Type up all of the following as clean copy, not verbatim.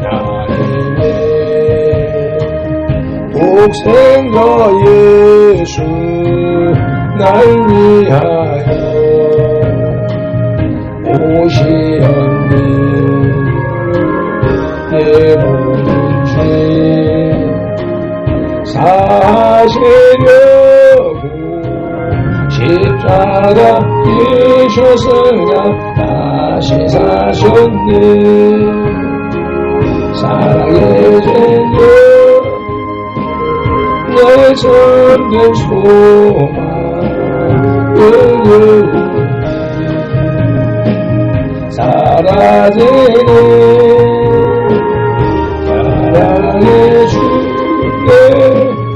하나님의 독생자 예수 날 위하여 오시었니 내 모든 죄 사하시려고 십자가 지셨으나 다시 사셨네 사랑의 제자 너의 참된 소망 사라지네 사랑의 주께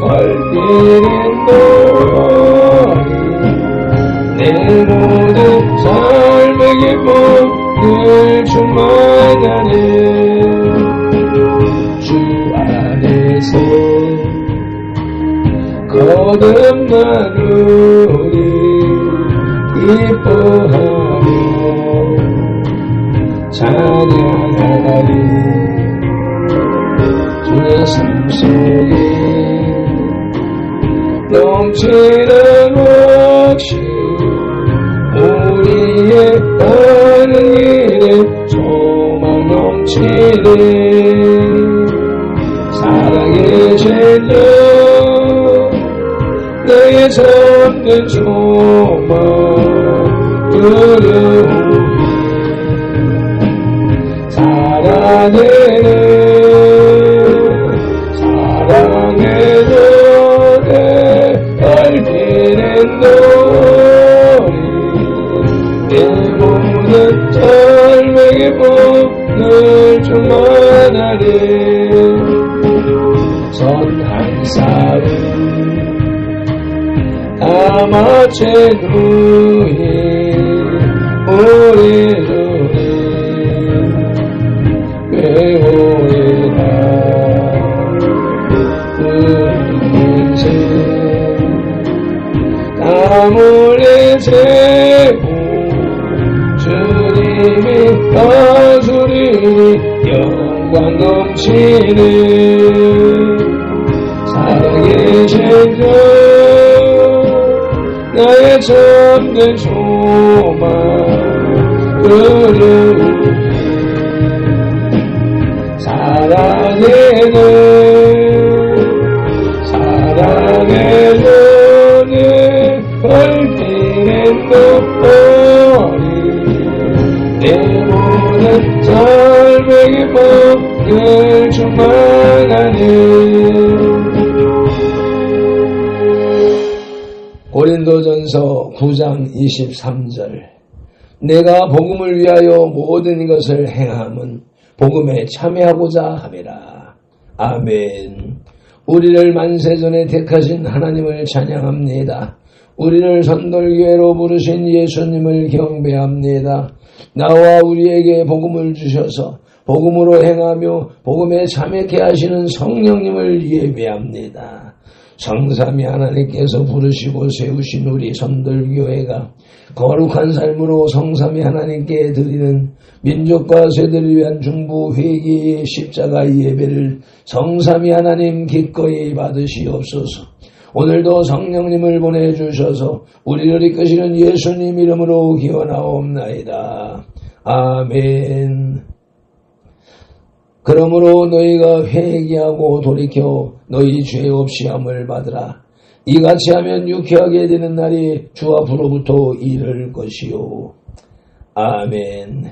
걸리는 너희 내 모든 삶의 기쁨 늘 충만하네 주 안에서 거듭난 우리 기뻐하며 찬양하리 주의 삶 속에 넘치는 확신 우리의 가는 길에 소망 넘치네 사랑의 제자 너의 참된 소망 두려움 사랑의 전에 얽히는 너리 내 모든 삶의 기쁨 늘 충만하리 선한 싸움 다 마친 후에 우리 주님 배우리라 인생 땀 흘린 세고 주님이 다스리니 영광 넘치네 사랑의 제자 나의 참된 소망 두려움 사랑의 전에 얽히는 너리 내 모든 삶의 기쁨 늘 충만하니 고린도전서 9장 23절 내가 복음을 위하여 모든 것을 행함은 복음에 참여하고자 함이라. 아멘. 우리를 만세전에 택하신 하나님을 찬양합니다. 우리를 선돌교회로 부르신 예수님을 경배합니다. 나와 우리에게 복음을 주셔서 복음으로 행하며 복음에 참여케 하시는 성령님을 예배합니다. 성삼위 하나님께서 부르시고 세우신 우리 선돌교회가 거룩한 삶으로 성삼위 하나님께 드리는 민족과 세대를 위한 중보 회개의 십자가 예배를 성삼위 하나님 기꺼이 받으시옵소서. 오늘도 성령님을 보내주셔서 우리를 이끄시는 예수님 이름으로 기원하옵나이다. 아멘. 그러므로 너희가 회개하고 돌이켜 너희 죄 없이 함을 받으라. 이같이 하면 유쾌하게 되는 날이 주 앞으로부터 이를 것이요. 아멘.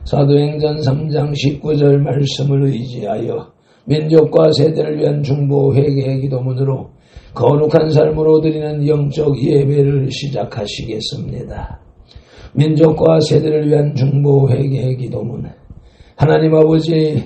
사도행전 3장 19절 말씀을 의지하여 민족과 세대를 위한 중보 회개의 기도문으로 거룩한 삶으로 드리는 영적 예배를 시작하시겠습니다. 민족과 세대를 위한 중보 회개의 기도문. 하나님 아버지,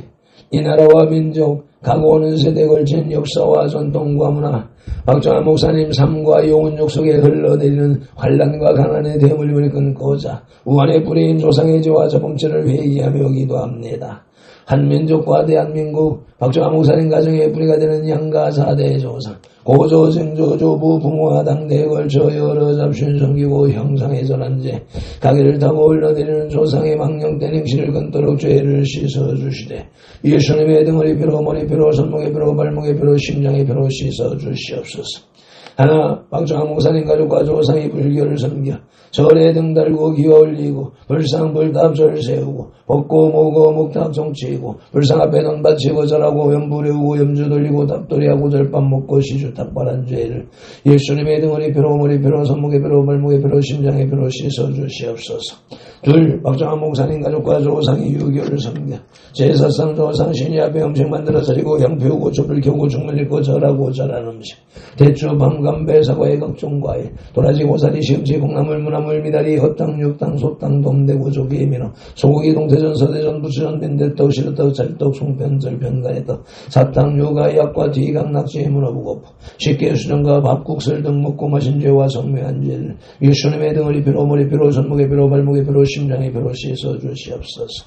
이 나라와 민족, 가고 오는 세대에 걸친 역사와 전통과 문화, 박정환 목사님 삶과 영혼욕 속에 흘러내리는 환난과 가난의 대물림을 끊고자 우한의 뿌리인 조상의 죄와 저범죄를 회개하며 기도합니다. 한민족과 대한민국, 박정환 목사님 가정의 뿌리가 되는 양가 4대 조상, 고조생조조부 부모와 당대에 걸쳐 여러 잡신 섬기고 형상에 전한 제 가게를 타고 올려드리는 조상의 망령된 행실을 끊도록 죄를 씻어주시되 예수님의 등허리 펴로 머리 펴로 손목에 펴로 발목에 펴로 심장에 펴로 씻어주시옵소서. 하나 방청한 목사님 가족과 조상이 불교를 섬겨 절에 등 달고 기어 올리고 불상 불탑 절 세우고 벚고 모고 목탑 정치이고 불상 앞에 돈 바치고 절하고 염부 레우고 염주 돌리고 답돌이하고 절밥 먹고 시주 탁발한 죄를 예수님의 등허리 펴로 머리 펴로 손목에 펴로 발목에 펴로 심장에 펴로 씻어주시옵소서. 둘 방청한 목사님 가족과 조상이 유교를 섬겨 제사상 조상 신이 앞에 음식 만들어 드리고 향 피우고 촛불 켜고 죽물 읽고 절하고 절한 음식 대추 밤감배 사과의 각종 과일 도라지 고사리 시금치 콩나물 무나물 미다리 헛당 육당 소당 돔대고 조기 민어 소고기 동태전 서대전 부추전 빈대떡 시루떡 찰떡 송편 절편 가래떡 사탕 유가 약과 뒤각 낙지 문어부고포 식혜 수정과 밥국 설등 먹고 마신 죄와 성묘한 죄를 예수님의 등허리 펴로 머리 펴로 손목에 펴로 발목에 펴로 심장에 펴로 씻어주시옵소서.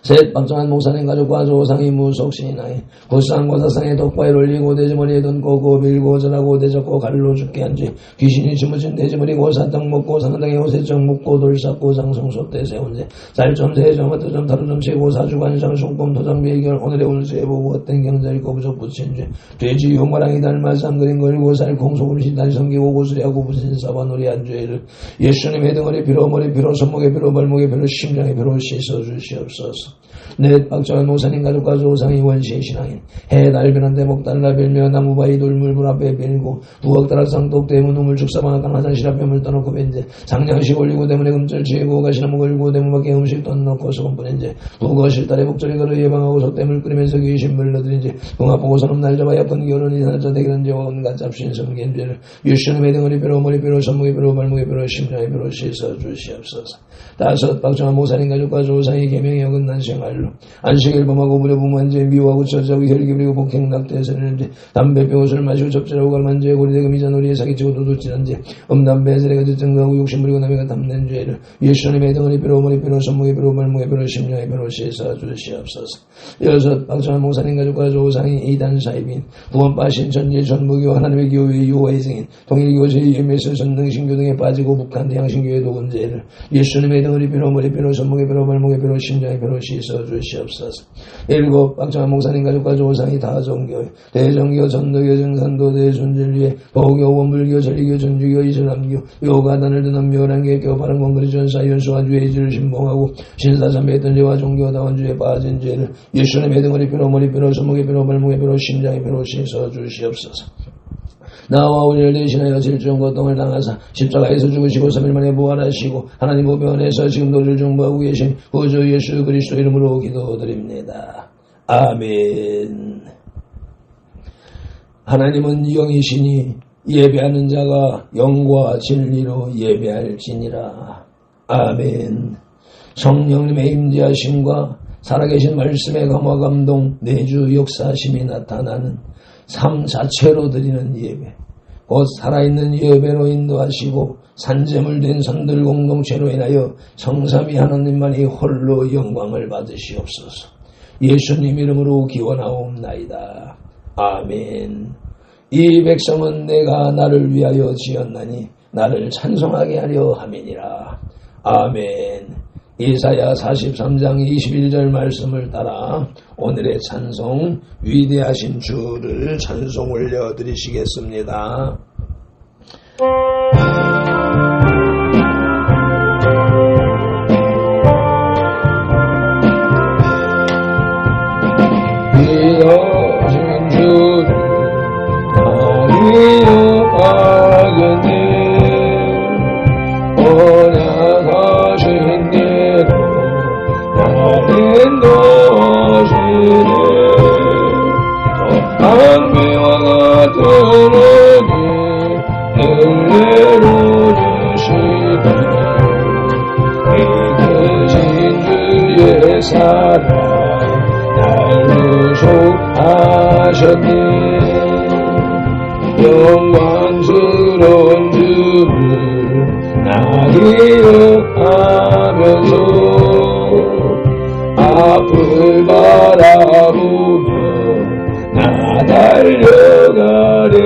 셋 방청한 목사님 가족과 조상이 무속신이나에 굿상과 사상에 독바위를 올리고 돼지머리에 던고 고빌고 전하고 대적고 갈로 죽게 한지 귀신이 심으신 돼지머리고 사탕 먹고 상당히 호세정 묵고 돌삭고 상성소대 세운지 쌀점 세점 어떠점 타루점 세고 사주관상 송범 도장 비결 오늘의 운세 보고 어떤 경자리 거부적 부친죄 돼지 용마랑이 닮아 쌍그린 걸고 살콩 소금신 다리 섬기고 고수리하고 부신사바 놀이한 죄를 예수님의 등허리 펴로 머리 펴로 손목에 펴로 발목에 펴로 심장에 펴로 씻어주시옵소서. 넷 방청한 목사님 가족과 조상이 원시의 신앙인 해달 변한데 목달라 별며 나무바위 돌물 물 앞에 빌고 부엌다락상 독대문 우물 축사방앗간 화장실 앞에 물 떠놓고 벤제 상냥식 올리고 대문에 금절 취하고 가시나무 걸고 대문밖에 음식 떠놓고 소금 뿌린제 부거실 딸에 복절이 걸어 예방하고 솥대물 끓이면서 귀신 물러들인제 봉합보고 손음 날 잡아야 번결혼이 날짜 대결은제와 온갖 잡신 섬긴죄를 예수님의 등허리 펴로 머리 펴로 손목에 펴로 발목에 펴로 심장에 펴로 씻어주시옵소서. 다섯 방청한 목사님 가족과 조상이 계명에 어긋난 생활로 안식일 범하고 무려 부모한죄 미워하고 처자하고 혈기 부리고 폭행 낙태해서는죄 담배 피우고 술 마시고 접질하고 갈만죄 고리대금 이자 놀이에 사기치고 도둑질한죄 음담배 세례가 증거하고 욕심 부리고 남에가 탐낸 죄를 예수님의 등허리 펴로 머리 펴로 손목에 펴로 발목에 펴로 심장에 펴로 씻어주시옵소서. 여섯 방청한 목사님 가족과 조상이 이단 사입인 구원파 신천지 전무교 하나님의 교회 유호의 증인 통일교제 예매서 전능신교 등에 빠지고 북한 대양신교의 도근죄를 예수님의 등허리 펴로 머리 펴로 손목에 펴로 발목에 펴로 심장에 펴로 씻어주시옵소서. 일곱 방청한 목사님 가족과 조상이 다 종교회 대정교 전도교 정산도 대순진리회 보교 원불교 전리교 전주교 이슬람교 요가단을 드는 묘랑계교 바른권거리 전사 연수와 주의지를 신봉하고 신사삼배 던제와 종교다원주에 빠진 죄를 예수님의 등허리 펴로 머리 펴로 손목에 펴로 발목에 펴로 심장에 펴로 씻어주시옵소서. 나와 우리를 대신하여 질주한 고통을 당하사 십자가에서 죽으시고 3일 만에 부활하시고 하나님 보편에서 지금도 우리를 중보하고 계신 구주 예수 그리스도 이름으로 기도드립니다. 아멘. 하나님은 영이시니 예배하는 자가 영과 진리로 예배할지니라. 아멘. 성령님의 임재하심과 살아계신 말씀의 감화 감동 내주 역사심이 나타나는 삶 자체로 드리는 예배 곧 살아있는 예배로 인도하시고 산재물된 선들 공동체로 인하여 성삼위 하나님만이 홀로 영광을 받으시옵소서. 예수님 이름으로 기원하옵나이다. 아멘. 이 백성은 내가 나를 위하여 지었나니 나를 찬송하게 하려 함이니라. 아멘. 이사야 43장 21절 말씀을 따라 오늘의 찬송 위대하신 주를 찬송 올려드리시겠습니다. 위대하신 주를 기억하겠네. 언약하신 대로 인도하시네. 강비와 같은 은혜 은혜로 주시네. 이끄신 주의 사랑 날로 속하셨네. 영광스러운 주를 나 기억하면서 앞을 바라보며 나 달려가리.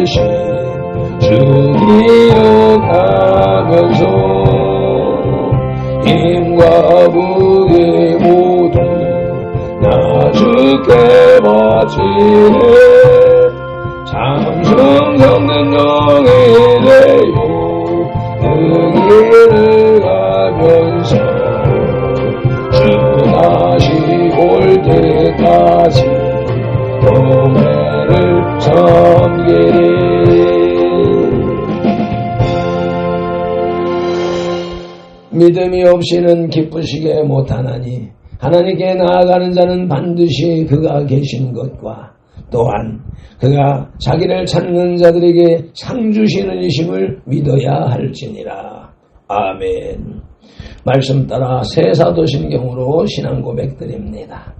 대신 주 기억하면서 힘과 무게 모두 나 주께 바치네. 참성 섞는 영이 되어 그 길을 가면서 주 다시 올 때까지 교회를 섬기리. 믿음이 없이는 기쁘시게 못하나니 하나님께 나아가는 자는 반드시 그가 계신 것과 또한 그가 자기를 찾는 자들에게 상 주시는 이심을 믿어야 할지니라. 아멘. 말씀 따라 새 사도신경으로 신앙 고백드립니다.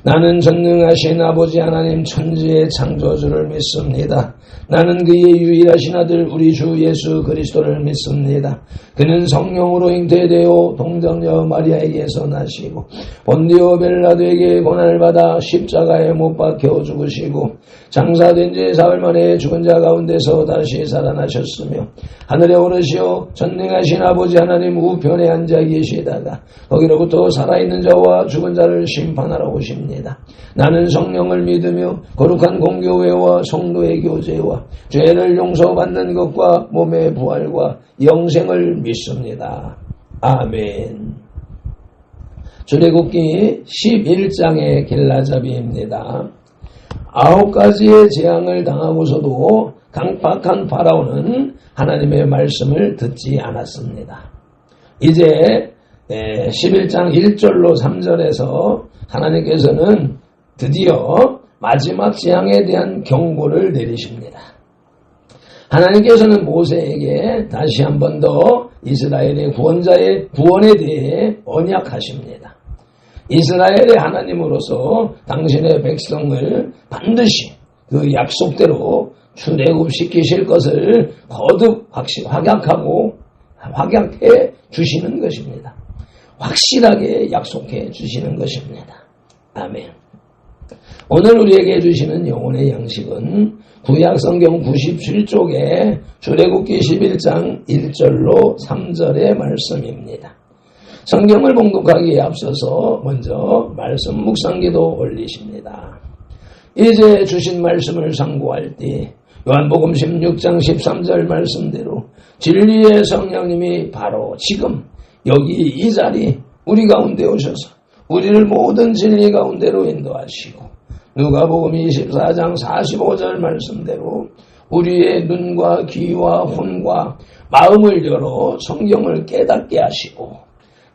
나는 전능하신 아버지 하나님 천지의 창조주를 믿습니다. 나는 그의 유일하신 아들 우리 주 예수 그리스도를 믿습니다. 그는 성령으로 잉태되어 동정녀 마리아에게서 나시고 본디오 빌라도에게 고난을 받아 십자가에 못 박혀 죽으시고 장사된 지 사흘 만에 죽은 자 가운데서 다시 살아나셨으며 하늘에 오르시어 전능하신 아버지 하나님 우편에 앉아 계시다가 거기로부터 살아있는 자와 죽은 자를 심판하러 오십니다. 나는 성령을 믿으며 거룩한 공교회와 성도의 교제와 죄를 용서받는 것과 몸의 부활과 영생을 믿습니다. 아멘. 출애굽기 11장의 길라잡이입니다. 9가지의 재앙을 당하고서도 강팍한 파라오는 하나님의 말씀을 듣지 않았습니다. 이제 11장 1절로 3절에서 하나님께서는 드디어 마지막 재앙에 대한 경고를 내리십니다. 하나님께서는 모세에게 다시 한 번 더 이스라엘의 구원자의 구원에 대해 언약하십니다. 이스라엘의 하나님으로서 당신의 백성을 반드시 그 약속대로 출애굽시키실 것을 거듭 확약해 주시는 것입니다. 확실하게 약속해 주시는 것입니다. 아멘. 오늘 우리에게 주시는 영혼의 양식은 구약성경 97쪽에 출애굽기 11장 1절로 3절의 말씀입니다. 성경을 봉독하기에 앞서서 먼저 말씀 묵상기도 올리십니다. 이제 주신 말씀을 상고할 때 요한복음 16장 13절 말씀대로 진리의 성령님이 바로 지금 여기 이 자리 우리 가운데 오셔서 우리를 모든 진리 가운데로 인도하시고 누가복음 24장 45절 말씀대로 우리의 눈과 귀와 혼과 마음을 열어 성경을 깨닫게 하시고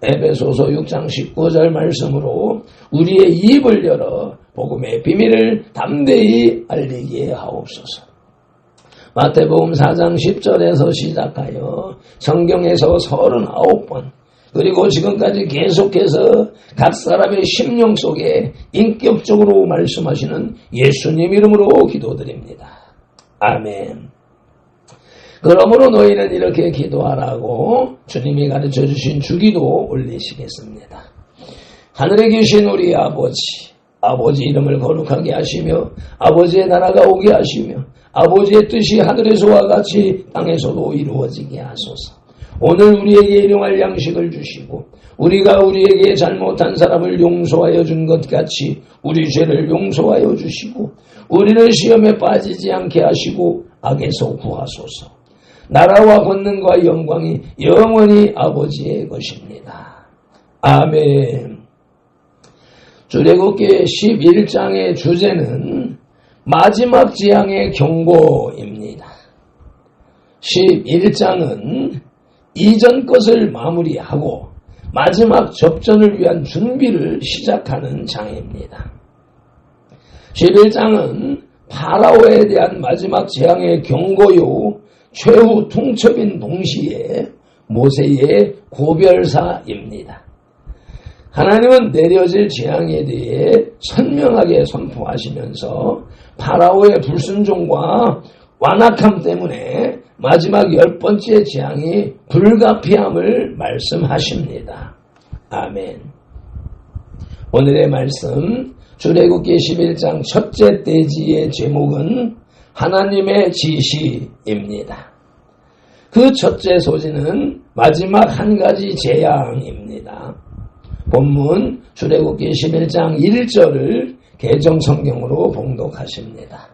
에베소서 6장 19절 말씀으로 우리의 입을 열어 복음의 비밀을 담대히 알리게 하옵소서. 마태복음 4장 10절에서 시작하여 성경에서 39번 그리고 지금까지 계속해서 각 사람의 심령 속에 인격적으로 말씀하시는 예수님 이름으로 기도드립니다. 아멘. 그러므로 너희는 이렇게 기도하라고 주님이 가르쳐 주신 주기도 올리시겠습니다. 하늘에 계신 우리 아버지 이름을 거룩하게 하시며 아버지의 나라가 오게 하시며 아버지의 뜻이 하늘에서와 같이 땅에서도 이루어지게 하소서. 오늘 우리에게 일용할 양식을 주시고 우리가 우리에게 잘못한 사람을 용서하여 준 것 같이 우리 죄를 용서하여 주시고 우리를 시험에 빠지지 않게 하시고 악에서 구하소서. 나라와 권능과 영광이 영원히 아버지의 것입니다. 아멘. 출애굽기 11장의 주제는 마지막 재앙의 경고입니다. 11장은 이전 것을 마무리하고 마지막 접전을 위한 준비를 시작하는 장입니다. 11장은 파라오에 대한 마지막 재앙의 경고요 최후 통첩인 동시에 모세의 고별사입니다. 하나님은 내려질 재앙에 대해 선명하게 선포하시면서 파라오의 불순종과 완악함 때문에 마지막 10번째 재앙이 불가피함을 말씀하십니다. 아멘. 오늘의 말씀 출애굽기 11장 첫째 대지의 제목은 하나님의 지시입니다. 그 첫째 소지는 마지막 한 가지 재앙입니다. 본문 출애굽기 11장 1절을 개정성경으로 봉독하십니다.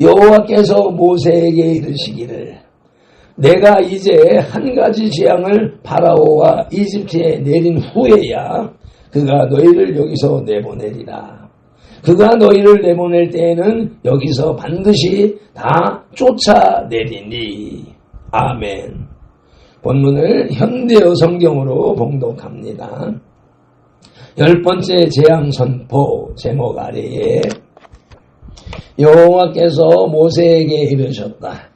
여호와께서 모세에게 이르시기를 내가 이제 한 가지 재앙을 파라오와 이집트에 내린 후에야 그가 너희를 여기서 내보내리라. 그가 너희를 내보낼 때에는 여기서 반드시 다 쫓아내리니. 아멘. 본문을 현대어 성경으로 봉독합니다. 10번째 재앙 선포 제목 아래에 여호와께서 모세에게 이르셨다.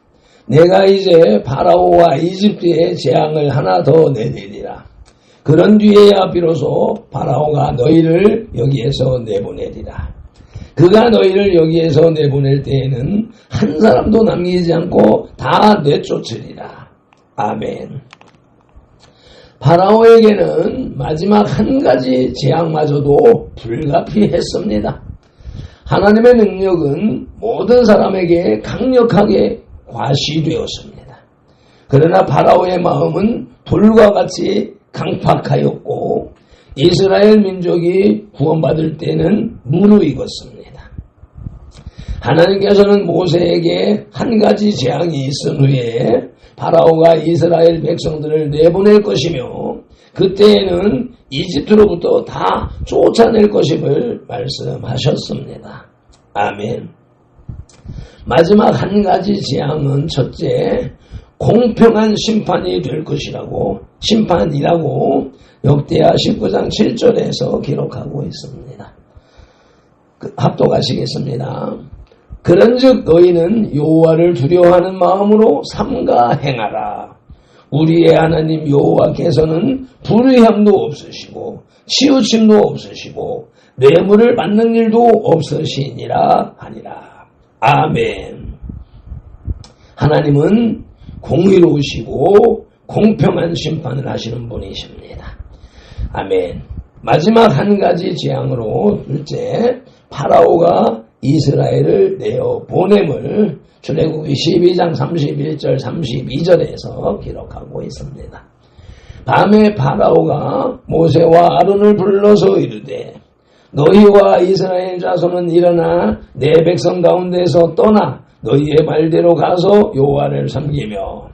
내가 이제 파라오와 이집트에 재앙을 하나 더 내리리라. 그런 뒤에야 비로소 파라오가 너희를 여기에서 내보내리라. 그가 너희를 여기에서 내보낼 때에는 한 사람도 남기지 않고 다 내쫓으리라. 아멘. 파라오에게는 마지막 한 가지 재앙마저도 불가피했습니다. 하나님의 능력은 모든 사람에게 강력하게 과시되었습니다. 그러나 파라오의 마음은 돌과 같이 강팍하였고 이스라엘 민족이 구원받을 때는 무르익었습니다. 하나님께서는 모세에게 한 가지 재앙이 있은 후에 파라오가 이스라엘 백성들을 내보낼 것이며 그때에는 이집트로부터 다 쫓아낼 것임을 말씀하셨습니다. 아멘. 마지막 한 가지 재앙은 첫째, 공평한 심판이 될 것이라고, 심판이라고 역대하 19장 7절에서 기록하고 있습니다. 합독하시겠습니다. 그런즉 너희는 여호와를 두려워하는 마음으로 삼가 행하라. 우리의 하나님 여호와께서는 불의함도 없으시고 치우침도 없으시고 뇌물을 받는 일도 없으시니라 하니라. 아멘. 하나님은 공의로우시고 공평한 심판을 하시는 분이십니다. 아멘. 마지막 한 가지 재앙으로 둘째, 파라오가 이스라엘을 내어 보냄을 출애굽기 12장 31절 32절에서 기록하고 있습니다. 밤에 파라오가 모세와 아론을 불러서 이르되 너희와 이스라엘 자손은 일어나 내 백성 가운데서 떠나 너희의 말대로 가서 여호와를 섬기며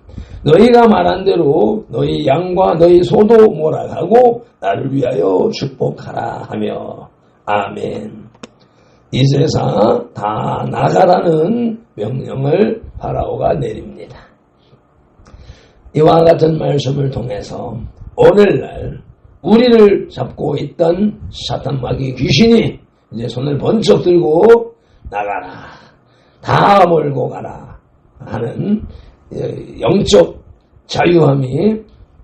너희가 말한 대로 너희 양과 너희 소도 몰아가고 나를 위하여 축복하라 하며 아멘. 이제서 다 나가라는 명령을 파라오가 내립니다. 이와 같은 말씀을 통해서 오늘날 우리를 잡고 있던 사탄 마귀 귀신이 이제 손을 번쩍 들고 나가라, 다 몰고 가라 하는 영적 자유함이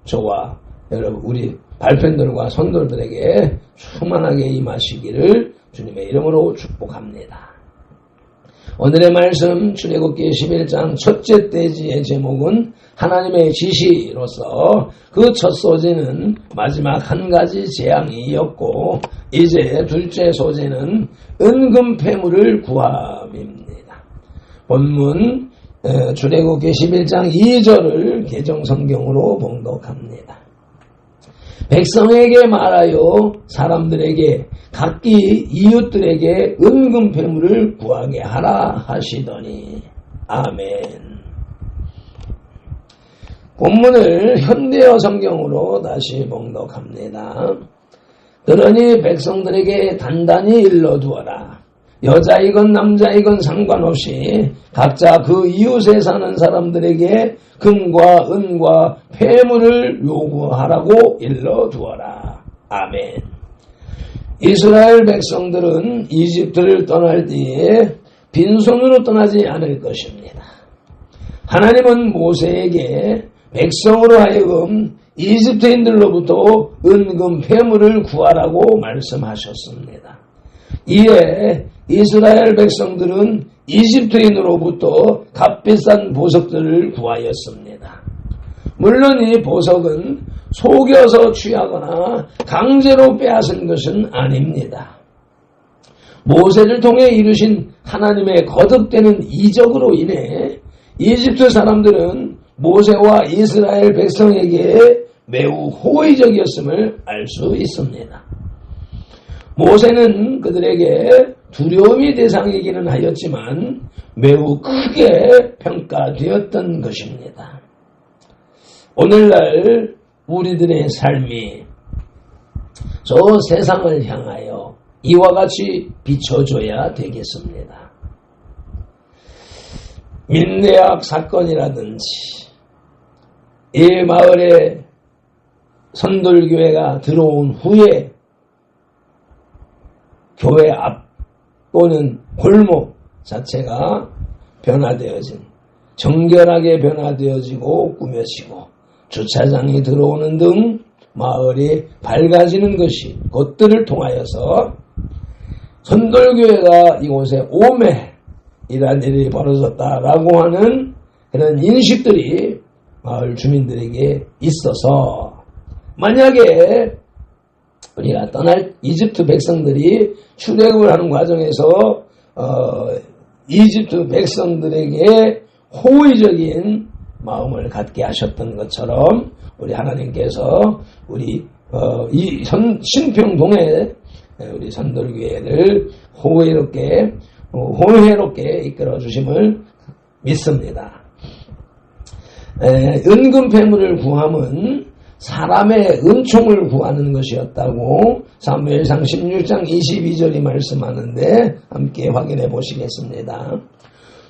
저와 여러분 우리 발편들과 선돌들에게 충만하게 임하시기를 주님의 이름으로 축복합니다. 오늘의 말씀 출애굽기 11장 첫째 떼지의 제목은 하나님의 지시로서 그 첫 소재는 마지막 한 가지 재앙이었고 이제 둘째 소재는 은금 패물을 구함입니다. 본문 출애굽기 11장 2절을 개정성경으로 봉독합니다. 백성에게 말하여 사람들에게 각기 이웃들에게 은금 패물을 구하게 하라 하시더니 아멘. 본문을 현대어 성경으로 다시 봉독합니다. 그러니 백성들에게 단단히 일러두어라. 여자이건 남자이건 상관없이 각자 그 이웃에 사는 사람들에게 금과 은과 폐물을 요구하라고 일러두어라. 아멘. 이스라엘 백성들은 이집트를 떠날 때에 빈손으로 떠나지 않을 것입니다. 하나님은 모세에게 백성으로 하여금 이집트인들로부터 은금 폐물을 구하라고 말씀하셨습니다. 이에 이스라엘 백성들은 이집트인으로부터 값비싼 보석들을 구하였습니다. 물론 이 보석은 속여서 취하거나 강제로 빼앗은 것은 아닙니다. 모세를 통해 이루신 하나님의 거듭되는 이적으로 인해 이집트 사람들은 모세와 이스라엘 백성에게 매우 호의적이었음을 알 수 있습니다. 모세는 그들에게 두려움의 대상이기는 하였지만 매우 크게 평가되었던 것입니다. 오늘날 우리들의 삶이 저 세상을 향하여 이와 같이 비춰줘야 되겠습니다. 민내학 사건이라든지 이 마을에 선돌교회가 들어온 후에 교회 앞 또는 골목 자체가 변화되어진, 정결하게 변화되어지고 꾸며지고 주차장이 들어오는 등 마을이 밝아지는 것들을 통하여서 선돌교회가 이곳에 오매이라는 일이 벌어졌다라고 하는 그런 인식들이 마을 주민들에게 있어서, 만약에 우리가 떠날 이집트 백성들이 출애굽을 하는 과정에서 이집트 백성들에게 호의적인 마음을 갖게 하셨던 것처럼 우리 하나님께서 우리 이 신평동에 우리 선돌교회를 호혜롭게 이끌어 주심을 믿습니다. 은금패물을 구함은 사람의 은총을 구하는 것이었다고 사무엘상 16장 22절이 말씀하는데 함께 확인해 보시겠습니다.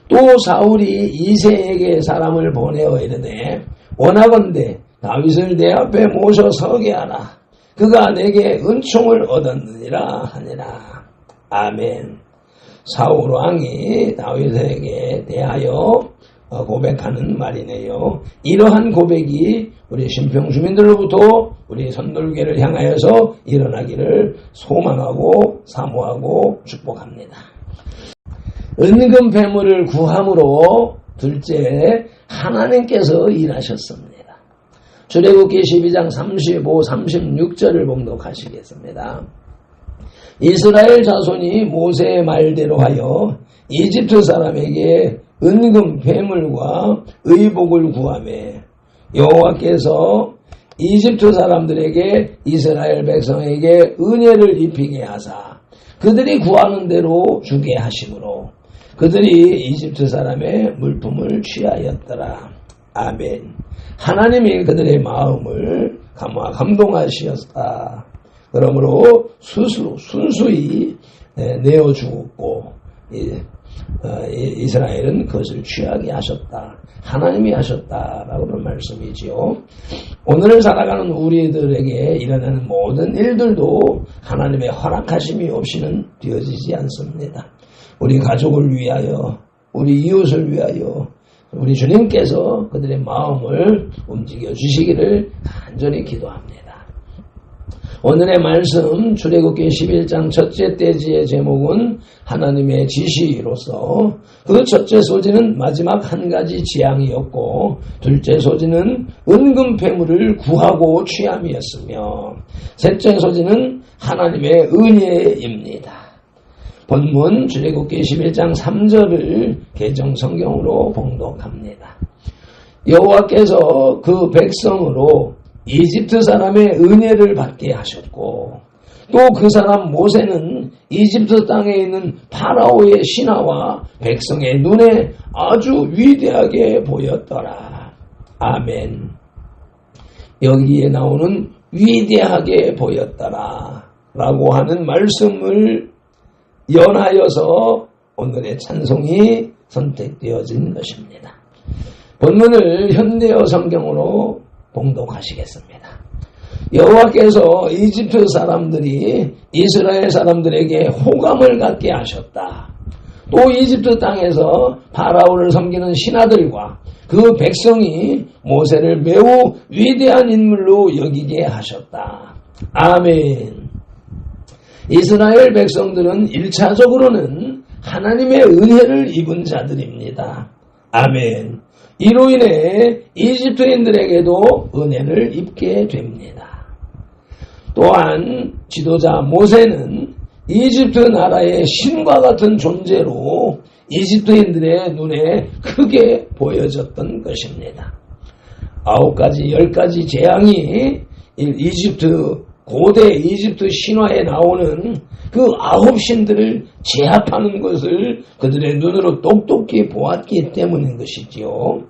또 사울이 이새에게 사람을 보내어 이르되 원하건대 다윗을 내 앞에 모셔 서게 하라. 그가 내게 은총을 얻었느니라 하니라. 아멘. 사울 왕이 다윗에게 대하여 고백하는 말이네요. 이러한 고백이 우리 신평 주민들로부터 우리 선돌교회를 향하여서 일어나기를 소망하고 사모하고 축복합니다. 은금패물을 구함으로 둘째, 하나님께서 일하셨습니다. 출애굽기 12장 35, 36절을 봉독하시겠습니다. 이스라엘 자손이 모세의 말대로 하여 이집트 사람에게 은금패물과 의복을 구하매 여호와께서 이집트 사람들에게 이스라엘 백성에게 은혜를 입히게 하사 그들이 구하는 대로 주게 하심으로 그들이 이집트 사람의 물품을 취하였더라. 아멘. 하나님이 그들의 마음을 감동하시었다. 그러므로 순수히 내어주었고 이스라엘은 그것을 취하게 하셨다. 하나님이 하셨다라고는 말씀이지요. 오늘 살아가는 우리들에게 일어나는 모든 일들도 하나님의 허락하심이 없이는 되어지지 않습니다. 우리 가족을 위하여, 우리 이웃을 위하여 우리 주님께서 그들의 마음을 움직여 주시기를 간절히 기도합니다. 오늘의 말씀 출애굽기 11장 첫째 떼지의 제목은 하나님의 지시로서 그 첫째 소지는 마지막 한 가지 지향이었고 둘째 소지는 은금패물을 구하고 취함이었으며 셋째 소지는 하나님의 은혜입니다. 본문 출애굽기 11장 3절을 개정 성경으로 봉독합니다. 여호와께서 그 백성으로 이집트 사람의 은혜를 받게 하셨고 또 그 사람 모세는 이집트 땅에 있는 파라오의 신하와 백성의 눈에 아주 위대하게 보였더라. 아멘. 여기에 나오는 위대하게 보였더라 라고 하는 말씀을 연하여서 오늘의 찬송이 선택되어진 것입니다. 본문을 현대어 성경으로 봉독하시겠습니다. 여호와께서 이집트 사람들이 이스라엘 사람들에게 호감을 갖게 하셨다. 또 이집트 땅에서 파라오를 섬기는 신하들과 그 백성이 모세를 매우 위대한 인물로 여기게 하셨다. 아멘. 이스라엘 백성들은 1차적으로는 하나님의 은혜를 입은 자들입니다. 아멘. 이로 인해 이집트인들에게도 은혜를 입게 됩니다. 또한 지도자 모세는 이집트 나라의 신과 같은 존재로 이집트인들의 눈에 크게 보여졌던 것입니다. 9가지, 10가지 재앙이 고대 이집트 신화에 나오는 그 9신들을 제압하는 것을 그들의 눈으로 똑똑히 보았기 때문인 것이지요.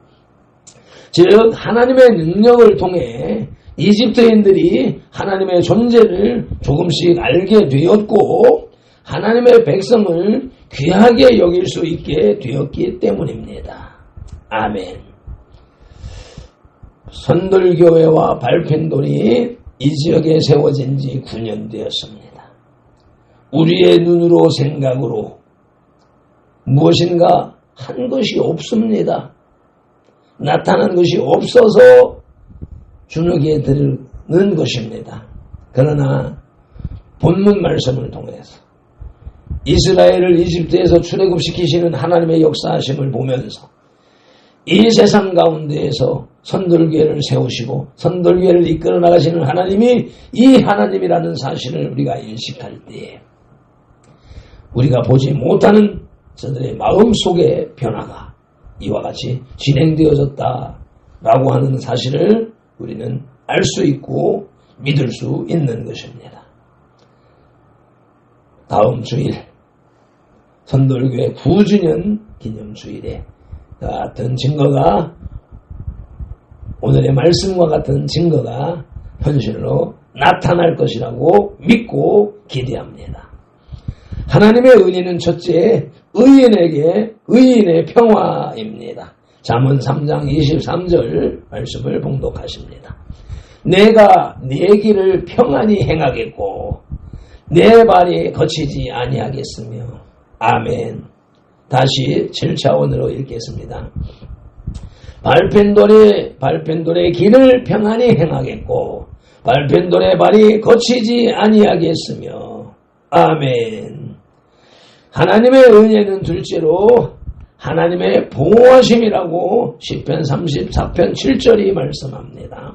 즉 하나님의 능력을 통해 이집트인들이 하나님의 존재를 조금씩 알게 되었고 하나님의 백성을 귀하게 여길 수 있게 되었기 때문입니다. 아멘. 선돌교회와 발펜돌이 이 지역에 세워진 지 9년 되었습니다. 우리의 눈으로 생각으로 무엇인가 한 것이 없습니다. 나타난 것이 없어서 주눅에 드는 것입니다. 그러나 본문 말씀을 통해서 이스라엘을 이집트에서 출애굽시키시는 하나님의 역사하심을 보면서 이 세상 가운데에서 선돌교회를 세우시고 선돌교회를 이끌어 나가시는 하나님이 이 하나님이라는 사실을 우리가 인식할 때에 우리가 보지 못하는 저들의 마음속의 변화가 이와 같이 진행되어졌다라고 하는 사실을 우리는 알 수 있고 믿을 수 있는 것입니다. 다음 주일 선돌교회 9주년 기념주일에 같은 증거가 오늘의 말씀과 같은 증거가 현실로 나타날 것이라고 믿고 기대합니다. 하나님의 은혜는 첫째 의인에게 의인의 평화입니다. 잠언 3장 23절 말씀을 봉독하십니다. 내가 네 길을 평안히 행하겠고 내 발이 거치지 아니하겠으며. 아멘. 다시 7차원으로 읽겠습니다. 발펜돌의 길을 평안히 행하겠고 발펜돌의 발이 거치지 아니하겠으며. 아멘. 하나님의 은혜는 둘째로 하나님의 보호하심이라고 시편 34편 7절이 말씀합니다.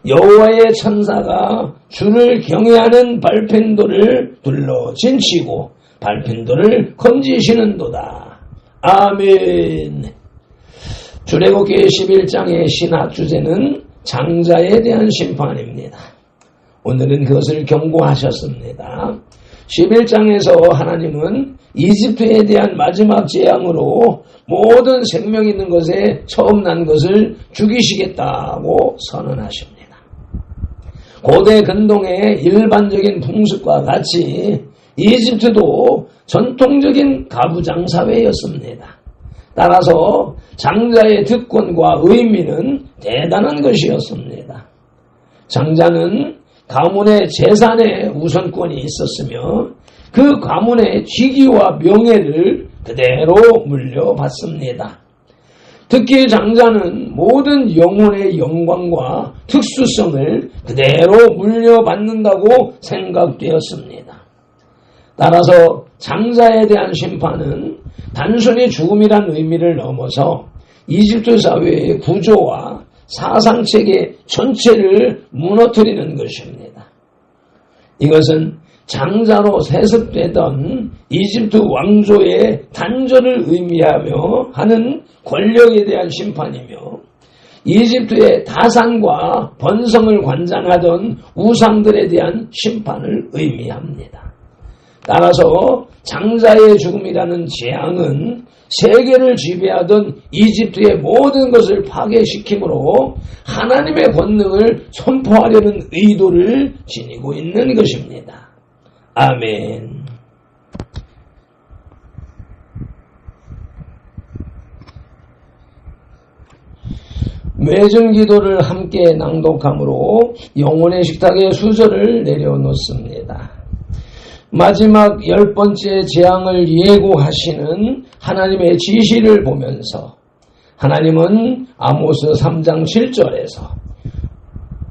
여호와의 천사가 주를 경외하는 발펜돌을 둘러 진치고 발펜돌을 건지시는도다. 아멘. 출애굽기 11장의 신학 주제는 장자에 대한 심판입니다. 오늘은 그것을 경고하셨습니다. 11장에서 하나님은 이집트에 대한 마지막 재앙으로 모든 생명 있는 것에 처음 난 것을 죽이시겠다고 선언하십니다. 고대 근동의 일반적인 풍습과 같이 이집트도 전통적인 가부장 사회였습니다. 따라서 장자의 득권과 의미는 대단한 것이었습니다. 장자는 가문의 재산에 우선권이 있었으며 그 가문의 직위와 명예를 그대로 물려받습니다. 특히 장자는 모든 영혼의 영광과 특수성을 그대로 물려받는다고 생각되었습니다. 따라서 장자에 대한 심판은 단순히 죽음이란 의미를 넘어서 이집트 사회의 구조와 사상체계 전체를 무너뜨리는 것입니다. 이것은 장자로 세습되던 이집트 왕조의 단절을 의미하며 하는 권력에 대한 심판이며 이집트의 다산과 번성을 관장하던 우상들에 대한 심판을 의미합니다. 따라서 장자의 죽음이라는 재앙은 세계를 지배하던 이집트의 모든 것을 파괴시키므로 하나님의 권능을 선포하려는 의도를 지니고 있는 것입니다. 아멘. 매전 기도를 함께 낭독함으로 영혼의 식탁에 수저를 내려놓습니다. 마지막 10번째 재앙을 예고하시는 하나님의 지시를 보면서 하나님은 아모스 3장 7절에서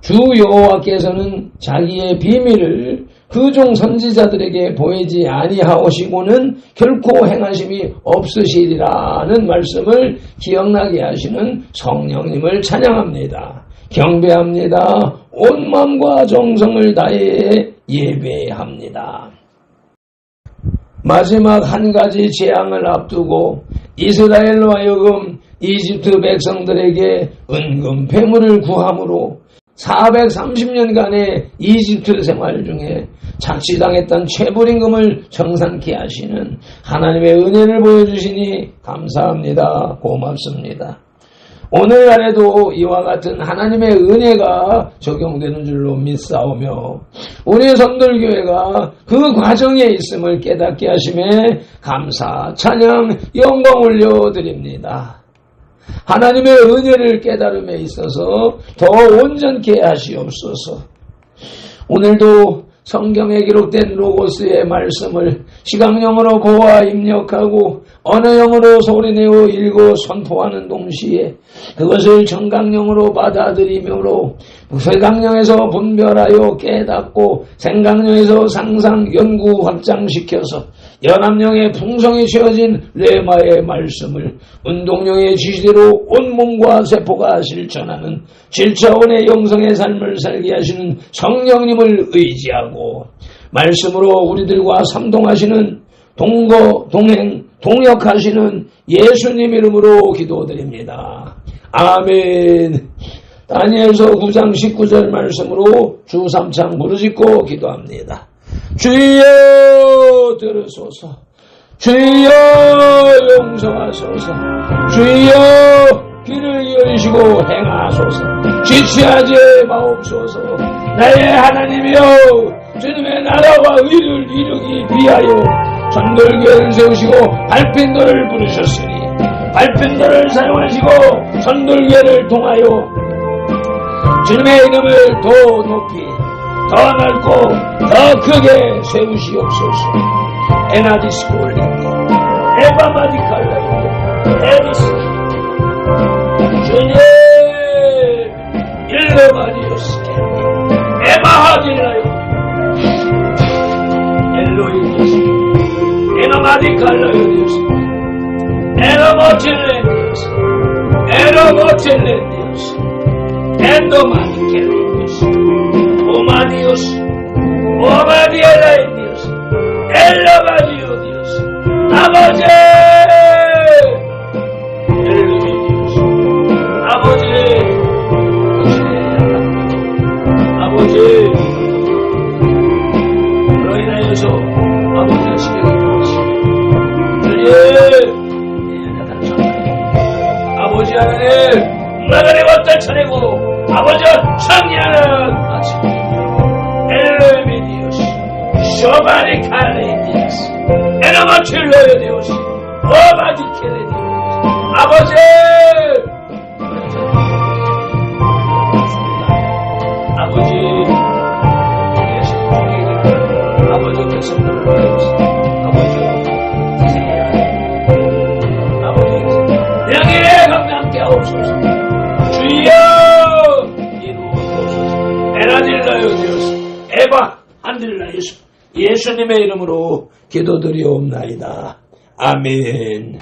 주 여호와께서는 자기의 비밀을 그종 선지자들에게 보이지 아니하오시고는 결코 행하심이 없으시리라는 말씀을 기억나게 하시는 성령님을 찬양합니다. 경배합니다. 온 마음과 정성을 다해 예배합니다. 마지막 한 가지 재앙을 앞두고 이스라엘로 하여금 이집트 백성들에게 은금 패물을 구함으로 430년간의 이집트 생활 중에 착취당했던 체불임금을 정산케 하시는 하나님의 은혜를 보여주시니 감사합니다. 고맙습니다. 오늘날에도 이와 같은 하나님의 은혜가 적용되는 줄로 믿사오며 우리 선돌교회가 그 과정에 있음을 깨닫게 하심에 감사, 찬양, 영광 올려드립니다. 하나님의 은혜를 깨달음에 있어서 더 온전케 하시옵소서. 오늘도 성경에 기록된 로고스의 말씀을 시각령으로 보아 입력하고 언어형으로 소리내어 읽어 선포하는 동시에 그것을 정각령으로 받아들이므로 쇠각령에서 분별하여 깨닫고 생각령에서 상상, 연구, 확장시켜서 연합령의 풍성이 채워진 레마의 말씀을 운동령의 지시대로 온몸과 세포가 실천하는 7차원의 영성의 삶을 살게 하시는 성령님을 의지하고 말씀으로 우리들과 상동하시는 동거, 동행, 동역하시는 예수님 이름으로 기도드립니다. 아멘. 다니엘서 9장 19절 말씀으로 주 3창 무릎짓고 기도합니다. 주여 들으소서. 주여 용서하소서. 주여 귀를 열시고 행하소서. 지체하지 마옵소서. 나의 하나님이여, 주님의 나라와 의를 이루기 위하여 전돌교회를 세우시고 발핀도를 부르셨으니 발핀도를 사용하시고 전돌교회를 통하여 주님의 이름을 더 높이, 더 넓고, 더 크게 세우시옵소서. 에나디스콜리, 에바마디칼라이, 에디스, 주님, 일러마디오스케, 에마하딜라요, 엘로이디스, 에노마디칼라요 디오스, 에노모틸렌디오스, 에노모틸렌디오스, 엔도마디켈렌디오스, 오마디오스, 오마디엘라인디오스, 엘라바디오디오스, 아버지! 엘루미디오스, 아버지! 아버지! 그로 인하여서 아버지의 시력이 나오시오. 주님! 아버지 하나님! 나가리 왔다 차리고 아버지와 상의하는 아침 엘로미디오스 쇼바리 칼레디오스 에너마틸레디오스 오바디켈레디오스 아버지 아버지 아버지께서 불러주시오. 아버지 명예의 감당께 하옵소서. 주여 이루옵소서. 에나딜라요 디오스 에바 한딜라이스 예수님의 이름으로 기도드리옵나이다. 아멘.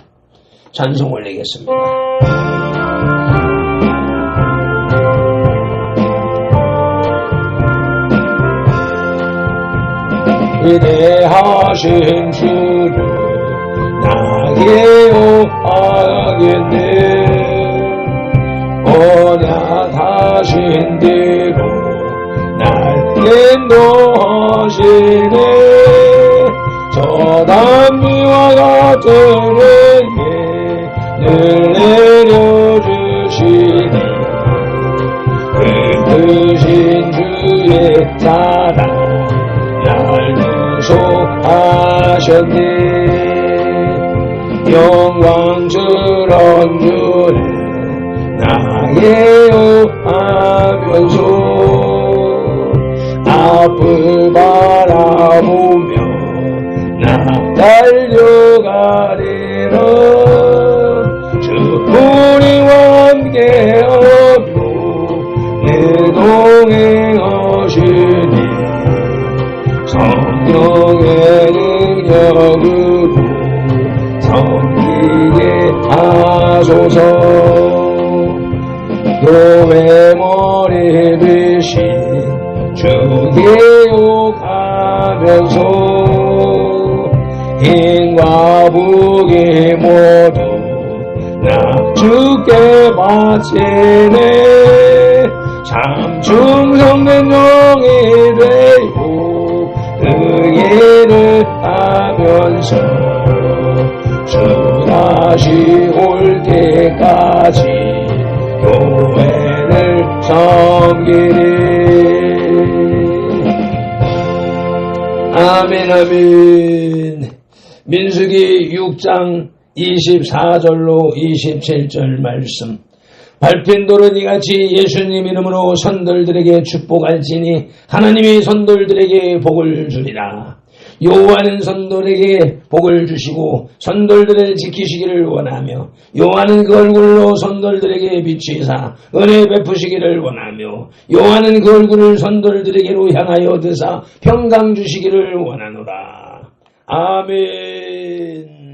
찬송 올리겠습니다. 위대하신 주를 나게요 하겠네. 언약하신 대로 날 인도하시네. 저 담비와 같은 은혜 늘 내려주시니 크신 주의 사랑 날 구속하셨네. 영광스러운 주를 나게요 하면서 앞을 바라보며 나 달려가리라. 주 우리와 함께하며 내 동행하시니 성령의 능력으로 섬기게 하소서. 교회 머리 되신 주께 욕하면서 주께 바치네. 참 충성된 종이 되고 그 일을 하면서 주 다시 올 때까지 교회를 섬기리. 아멘 아멘. 민수기 6장 24절로 27절 말씀. 밟힌 도르니 같이 예수님 이름으로 선돌들에게 축복할지니 하나님이 선돌들에게 복을 주리라. 여호와는 선돌에게 복을 주시고 선돌들을 지키시기를 원하며 여호와는 그 얼굴로 선돌들에게 비치사 은혜 베푸시기를 원하며 여호와는 그 얼굴을 선돌들에게로 향하여 드사 평강 주시기를 원하노라. 아멘.